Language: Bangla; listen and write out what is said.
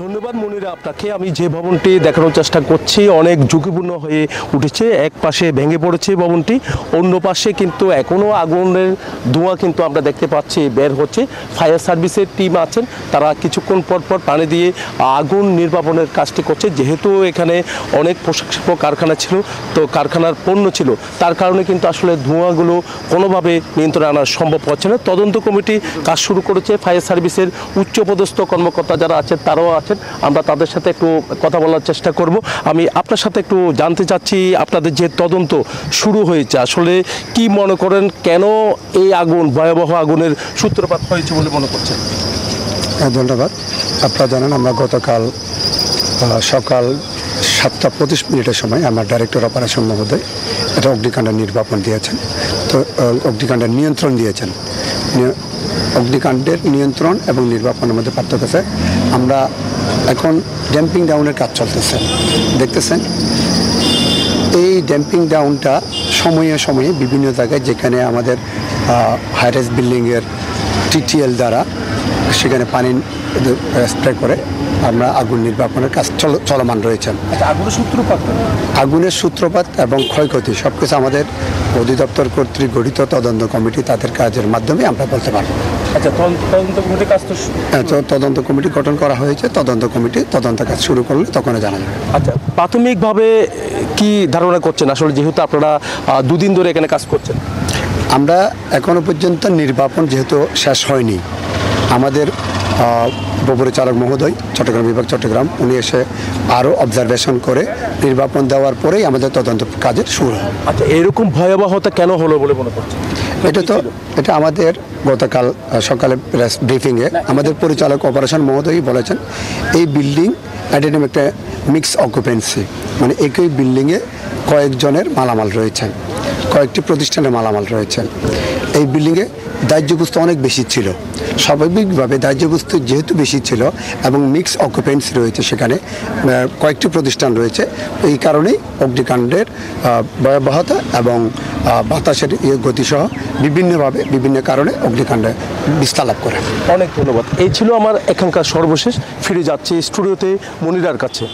ধন্যবাদ মনিরা আপনাকে। আমি যে ভবনটি দেখানোর চেষ্টা করছি অনেক ঝুঁকিপূর্ণ হয়ে উঠেছে। এক পাশে ভেঙে পড়েছে ভবনটি, অন্য পাশে কিন্তু এখনও আগুনের ধোঁয়া কিন্তু আমরা দেখতে পাচ্ছি বের হচ্ছে। ফায়ার সার্ভিসের টিম আছেন, তারা কিছুক্ষণ পর পর পানি দিয়ে আগুন নির্বাপনের কাজটি করছে। যেহেতু এখানে অনেক পোশাক শিল্প কারখানা ছিল, তো কারখানার পণ্য ছিল, তার কারণে কিন্তু আসলে ধোঁয়াগুলো কোনোভাবে নিয়ন্ত্রণে আনা সম্ভব হচ্ছে না। তদন্ত কমিটি কাজ শুরু করেছে। ফায়ার সার্ভিসের উচ্চপদস্থ কর্মকর্তা যারা আছেন তারাও আছেন, আমরা তাদের সাথে একটু কথা বলার চেষ্টা করব। আমি আপনার সাথে একটু জানতে চাচ্ছি, আপনাদের যে তদন্ত শুরু হয়েছে আসলে কি মনে করেন, কেন এই আগুন, ভয়াবহ আগুনের সূত্রপাত হয়েছে বলে মনে করছেন? ধন্যবাদ। আপনারা জানেন আমরা গতকাল সকাল 7:25 সময় আমার ডাইরেক্টর অপারেশন মহোদয় একটা অগ্নিকাণ্ডের নির্বাপন দিয়েছেন। তো অগ্নিকাণ্ডের নিয়ন্ত্রণ দিয়েছেন। অগ্নিকাণ্ডের নিয়ন্ত্রণ এবং নির্বাপনের মধ্যে পার্থক্য আছে। আমরা এখন ড্যাম্পিং ডাউনের কাজ চলতেছে, দেখতেছেন। এই ড্যাম্পিং ডাউনটা সময়ে সময়ে বিভিন্ন জায়গায়, যেখানে আমাদের হাইরাইজ বিল্ডিংয়ের টিটিএল দ্বারা সেখানে পানি স্প্রে করে আমরা আগুন নির্বাপনের কাজ চলমান রয়েছেন। আগুনের সূত্রপাত এবং ক্ষয়ক্ষতি সব কিছু আমাদের অধিদপ্তর কর্তৃক গঠিত তদন্ত কমিটি, তাদের কাজের মাধ্যমে আমরা বলতে পারবো। আচ্ছা, তদন্ত কমিটির কাজ তো তদন্ত কমিটি গঠন করা হয়েছে। তদন্ত কমিটি তদন্ত কাজ শুরু করলে তখন জানা যাবে। আচ্ছা, প্রাথমিকভাবে কি ধারণা করছেন আসলে, যেহেতু আপনারা দুদিন ধরে এখানে কাজ করছেন? আমরা এখনো পর্যন্ত নির্বাপন যেহেতু শেষ হয়নি, আমাদের উপপরিচালক মহোদয় চট্টগ্রাম বিভাগ চট্টগ্রাম, উনি এসে আরও অবজারভেশন করে নির্বাপন দেওয়ার পরেই আমাদের তদন্ত কাজের শুরু হয়। আচ্ছা, এরকম ভয়াবহতা কেন হলো বলে মনে করছেন? এটা আমাদের গতকাল সকালে প্রেস ব্রিফিংয়ে আমাদের পরিচালক অপারেশন মহোদয়ই বলেছেন, এই বিল্ডিং অ্যাডেনিম একটা মিক্স অকুপেন্সি, মানে একই বিল্ডিংয়ে কয়েকজনের মালামাল রয়েছেন, কয়েকটি প্রতিষ্ঠানের মালামাল রয়েছেন। এই বিল্ডিংয়ে দাহ্যবস্তু অনেক বেশি ছিল। স্বাভাবিকভাবে দাহ্যবস্তু যেহেতু বেশি ছিল এবং মিক্স অকুপেন্সি রয়েছে, সেখানে কয়েকটি প্রতিষ্ঠান রয়েছে, এই কারণেই অগ্নিকাণ্ডের ভয়াবহতা এবং বাতাসের গতিসহ বিভিন্নভাবে বিভিন্ন কারণে অগ্নিকাণ্ডে বিস্তার লাভ করে। অনেক ধন্যবাদ। এই ছিল আমার এখানকার সর্বশেষ। ফিরে যাচ্ছি স্টুডিওতে মনিরার কাছে।